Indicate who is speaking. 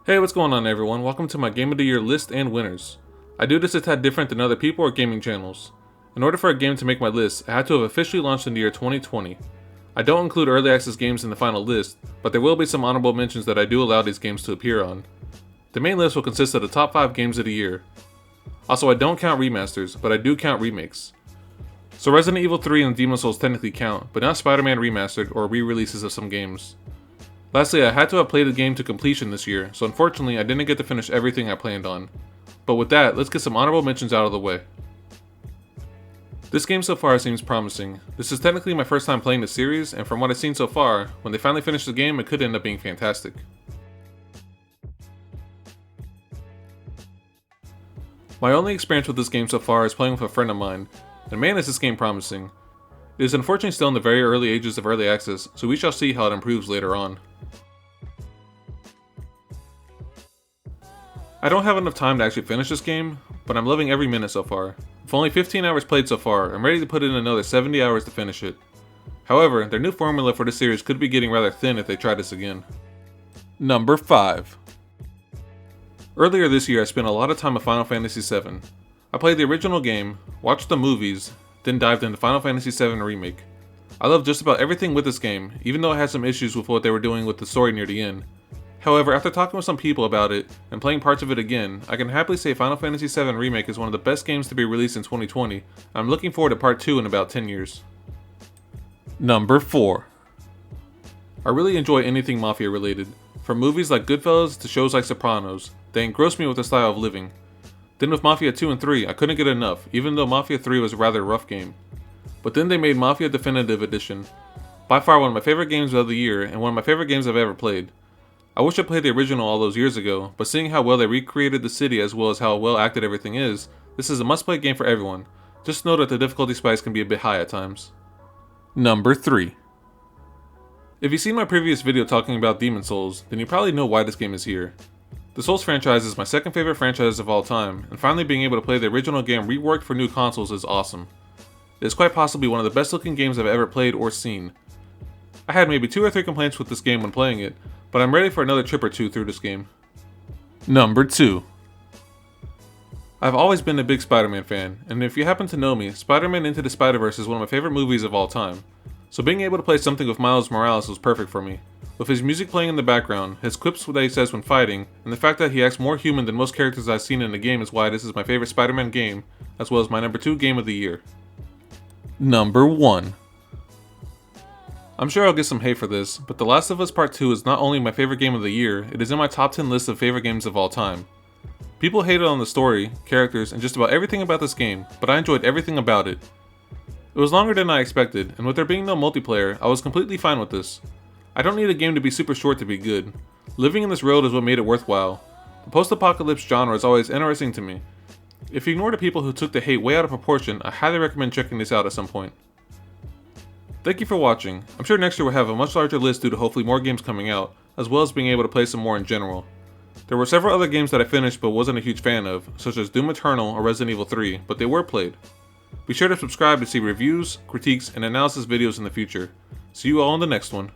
Speaker 1: Hey, what's going on everyone? Welcome to my Game of the Year list and winners. I do this a tad different than other people or gaming channels. In order for a game to make my list, it had to have officially launched in the year 2020. I don't include early access games in the final list, but there will be some honorable mentions that I do allow these games to appear on. The main list will consist of the top 5 games of the year. Also, I don't count remasters, but I do count remakes. So Resident Evil 3 and Demon's Souls technically count, but not Spider-Man Remastered or re-releases of some games. Lastly, I had to have played the game to completion this year, so unfortunately I didn't get to finish everything I planned on. But with that, let's get some honorable mentions out of the way. This game so far seems promising. This is technically my first time playing the series, and from what I've seen so far, when they finally finish the game, it could end up being fantastic. My only experience with this game so far is playing with a friend of mine, and man is this game promising. It is unfortunately still in the very early ages of early access, so we shall see how it improves later on. I don't have enough time to actually finish this game, but I'm loving every minute so far. With only 15 hours played so far, I'm ready to put in another 70 hours to finish it. However, their new formula for this series could be getting rather thin if they try this again. Number 5. Earlier this year I spent a lot of time with Final Fantasy VII. I played the original game, watched the movies, then dived into Final Fantasy VII Remake. I love just about everything with this game, even though I had some issues with what they were doing with the story near the end. However, after talking with some people about it, and playing parts of it again, I can happily say Final Fantasy VII Remake is one of the best games to be released in 2020, and I'm looking forward to part 2 in about 10 years. Number 4. I really enjoy anything Mafia related. From movies like Goodfellas to shows like Sopranos, they engross me with the style of living. Then with Mafia 2 and 3, I couldn't get enough, even though Mafia 3 was a rather rough game. But then they made Mafia Definitive Edition. By far one of my favorite games of the year, and one of my favorite games I've ever played. I wish I played the original all those years ago, but seeing how well they recreated the city as well as how well acted everything is, this is a must-play game for everyone. Just know that the difficulty spikes can be a bit high at times. Number 3. If you've seen my previous video talking about Demon's Souls, then you probably know why this game is here. The Souls franchise is my second favorite franchise of all time, and finally being able to play the original game reworked for new consoles is awesome. It is quite possibly one of the best looking games I've ever played or seen. I had maybe 2 or 3 complaints with this game when playing it, but I'm ready for another trip or 2 through this game. Number 2. I've always been a big Spider-Man fan, and if you happen to know me, Spider-Man Into the Spider-Verse is one of my favorite movies of all time. So being able to play something with Miles Morales was perfect for me. With his music playing in the background, his quips that he says when fighting, and the fact that he acts more human than most characters I've seen in the game is why this is my favorite Spider-Man game, as well as my number 2 game of the year. Number 1. I'm sure I'll get some hate for this, but The Last of Us Part 2 is not only my favorite game of the year, it is in my top 10 list of favorite games of all time. People hated on the story, characters, and just about everything about this game, but I enjoyed everything about it. It was longer than I expected, and with there being no multiplayer, I was completely fine with this. I don't need a game to be super short to be good. Living in this world is what made it worthwhile. The post-apocalypse genre is always interesting to me. If you ignore the people who took the hate way out of proportion, I highly recommend checking this out at some point. Thank you for watching. I'm sure next year we'll have a much larger list due to hopefully more games coming out, as well as being able to play some more in general. There were several other games that I finished but wasn't a huge fan of, such as Doom Eternal or Resident Evil 3, but they were played. Be sure to subscribe to see reviews, critiques, and analysis videos in the future. See you all in the next one.